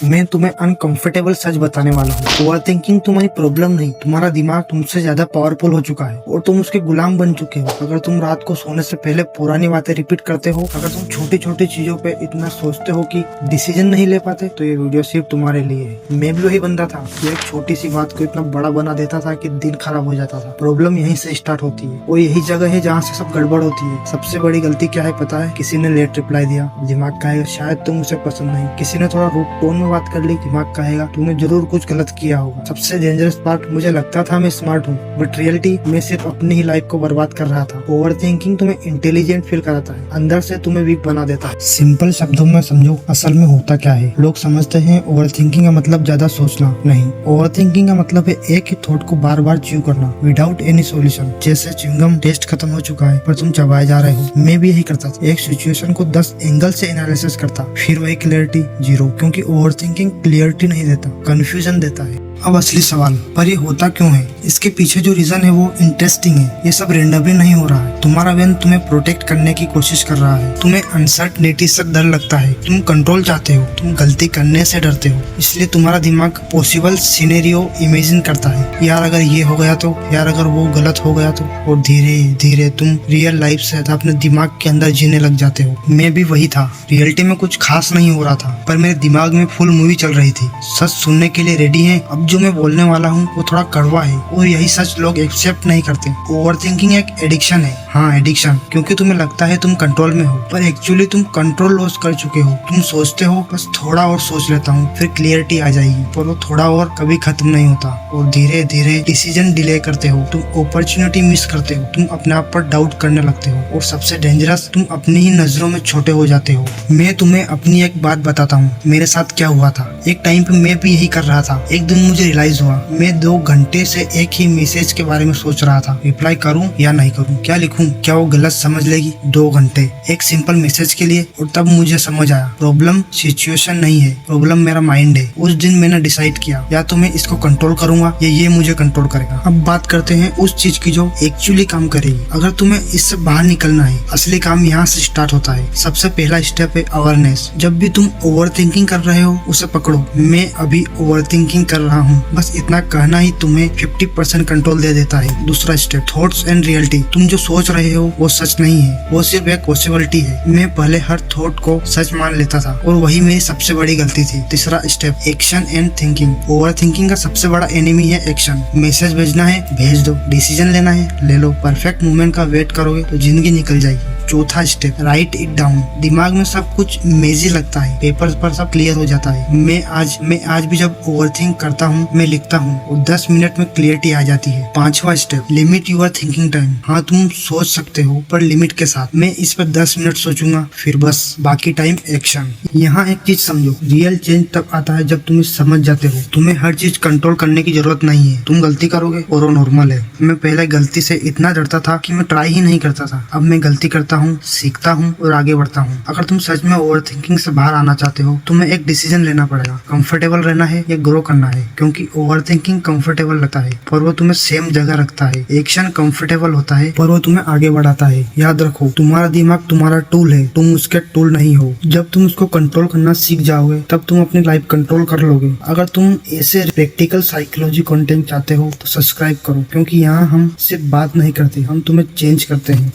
मैं तुम्हें अनकंफर्टेबल सच बताने वाला हूँ। ओवर थिंकिंग तुम्हारी प्रॉब्लम नहीं, तुम्हारा दिमाग तुमसे ज्यादा पावरफुल हो चुका है और तुम उसके गुलाम बन चुके हो। अगर तुम रात को सोने से पहले पुरानी बातें रिपीट करते हो, अगर तुम छोटी छोटी चीजों पे इतना सोचते हो कि डिसीजन नहीं ले पाते, तो ये वीडियो सिर्फ तुम्हारे लिए है। मैं भी वही बंदा था जो एक छोटी सी बात को इतना बड़ा बना देता था कि दिन खराब हो जाता था। प्रॉब्लम यहीं से स्टार्ट होती है और यही जगह है जहाँ से सब गड़बड़ होती है। सबसे बड़ी गलती क्या है पता है? किसी ने लेट रिप्लाई दिया, दिमाग कहेगा शायद तुम उसे पसंद नहीं। किसी ने थोड़ा रूड टोन में बात कर ली, दिमाग कहेगा तूने जरूर कुछ गलत किया होगा। सबसे डेंजरस पार्ट, मुझे लगता था मैं स्मार्ट हूँ, बट रियलिटी मैं सिर्फ अपनी ही लाइफ को बर्बाद कर रहा था। ओवर थिंकिंग तुम्हें इंटेलिजेंट फील कराता है, अंदर से तुम्हें वीक बना देता है। सिंपल शब्दों में समझो असल में होता क्या है। लोग समझते हैं ओवर थिंकिंग का मतलब ज्यादा सोचना, नहीं। ओवर थिंकिंग का मतलब है एक ही थॉट को बार बार च्यू करना विदाउट एनी सॉल्यूशन। जैसे च्युइंगम टेस्ट खत्म हो चुका है पर तुम चबाए जा रहे हो। मैं भी यही करता था, एक सिचुएशन को 10 एंगल से एनालिसिस करता, फिर वही क्लियरिटी जीरो। क्योंकि ओवर थिंकिंग क्लियरिटी नहीं देता, कंफ्यूजन देता है। अब असली सवाल, पर ये होता क्यों है? इसके पीछे जो रीजन है वो इंटरेस्टिंग है। ये सब रेंडमली नहीं हो रहा है। तुम्हारा ब्रेन तुम्हें प्रोटेक्ट करने की कोशिश कर रहा है। तुम्हें अनसर्टेनिटी से डर लगता है, तुम कंट्रोल चाहते हो, तुम गलती करने से डरते हो। इसलिए तुम्हारा दिमाग पॉसिबल सिनेरियो इमेजिन करता है। यार अगर ये हो गया तो, यार अगर वो गलत हो गया तो। और धीरे धीरे तुम रियल लाइफ से अपने दिमाग के अंदर जीने लग जाते हो। मैं भी वही था। रियलिटी में कुछ खास नहीं हो रहा था, पर मेरे दिमाग में फुल मूवी चल रही थी। सच सुनने के लिए रेडी है? अब जो मैं बोलने वाला हूँ वो थोड़ा कड़वा है और यही सच लोग एक्सेप्ट नहीं करते। ओवर थिंकिंग एक एडिक्शन है। हाँ एडिक्शन, क्योंकि तुम्हें लगता है तुम कंट्रोल में हो, पर एक्चुअली तुम कंट्रोल लॉस कर चुके हो। तुम सोचते हो बस थोड़ा और सोच लेता हूँ फिर क्लियरिटी आ जाएगी, पर वो थोड़ा और कभी खत्म नहीं होता। और धीरे धीरे डिसीजन डिले करते हो, तुम अपॉर्चुनिटी मिस करते हो, तुम अपने आप पर डाउट करने लगते हो, और सबसे डेंजरस, तुम अपनी ही नजरों में छोटे हो जाते हो। मैं तुम्हें अपनी एक बात बताता हूँ, मेरे साथ क्या हुआ था। एक टाइम पे मैं भी यही कर रहा था। एक दिन मुझे रियलाइज हुआ, मैं 2 घंटे से एक ही मैसेज के बारे में सोच रहा था। रिप्लाई करूं या नहीं करूं, क्या लिखूं, क्या वो गलत समझ लेगी। 2 घंटे एक सिंपल मैसेज के लिए। और तब मुझे समझ आया, प्रॉब्लम सिचुएशन नहीं है, प्रॉब्लम मेरा माइंड है। उस दिन मैंने डिसाइड किया, या तो मैं इसको कंट्रोल करूंगा या ये मुझे कंट्रोल करेगा। अब बात करते हैं उस चीज की जो एक्चुअली काम करेगी। अगर तुम्हें इससे बाहर निकलना है, असली काम यहाँ से स्टार्ट होता है। सबसे पहला स्टेप है अवेयरनेस। जब भी तुम ओवर थिंकिंग कर रहे हो, उसे पकड़ो। मैं अभी ओवर थिंकिंग कर रहा हूँ, बस इतना कहना ही तुम्हें 50% कंट्रोल दे देता है। दूसरा स्टेप, थॉट्स एंड रियलिटी। तुम जो सोच रहे हो वो सच नहीं है, वो सिर्फ एक पॉसिबिलिटी है। मैं पहले हर थॉट को सच मान लेता था और वही मेरी सबसे बड़ी गलती थी। तीसरा step, action and thinking. Over thinking का सबसे बड़ा एनिमी है एक्शन। मैसेज भेजना है, भेज दो। डिसीजन लेना है, ले लो। परफेक्ट मोमेंट का वेट करोगे तो जिंदगी निकल जाएगी। चौथा स्टेप, राइट इट डाउन। दिमाग में सब कुछ इमेजी लगता है, पेपर पर सब क्लियर हो जाता है। मैं आज भी जब ओवरथिंक करता हूँ, मैं लिखता हूँ और 10 मिनट में क्लियरिटी आ जाती है। 5वां step, limit your thinking time. हाँ तुम सोच सकते हो पर लिमिट के साथ। मैं इस पर 10 मिनट सोचूंगा, फिर बस, बाकी टाइम एक्शन। यहाँ एक चीज समझो, रियल चेंज तब आता है जब तुम समझ जाते हो तुम्हें हर चीज कंट्रोल करने की जरूरत नहीं है। तुम गलती करोगे और वो नॉर्मल है। मैं पहले गलती से इतना डरता था कि मैं ट्राई ही नहीं करता था। अब मैं गलती करता हूँ, सीखता हूँ और आगे बढ़ता हूँ। अगर तुम सच में ओवर थिंकिंग से बाहर आना चाहते हो, तुम्हें एक डिसीजन लेना पड़ेगा। कंफर्टेबल रहना है या ग्रो करना है। क्योंकि ओवर थिंकिंग कंफर्टेबल लगता है पर वो तुम्हें सेम जगह रखता है। एक्शन कंफर्टेबल होता है पर वो तुम्हें आगे बढ़ाता है। याद रखो, तुम्हारा दिमाग तुम्हारा टूल है, तुम उसके टूल नहीं हो। जब तुम उसको कंट्रोल करना सीख जाओगे तब तुम अपनी लाइफ कंट्रोल कर लोगे। अगर तुम ऐसे प्रैक्टिकल साइकोलॉजी कंटेंट चाहते हो तो सब्सक्राइब करो, क्योंकि यहाँ हम सिर्फ बात नहीं करते, हम तुम्हें चेंज करते हैं।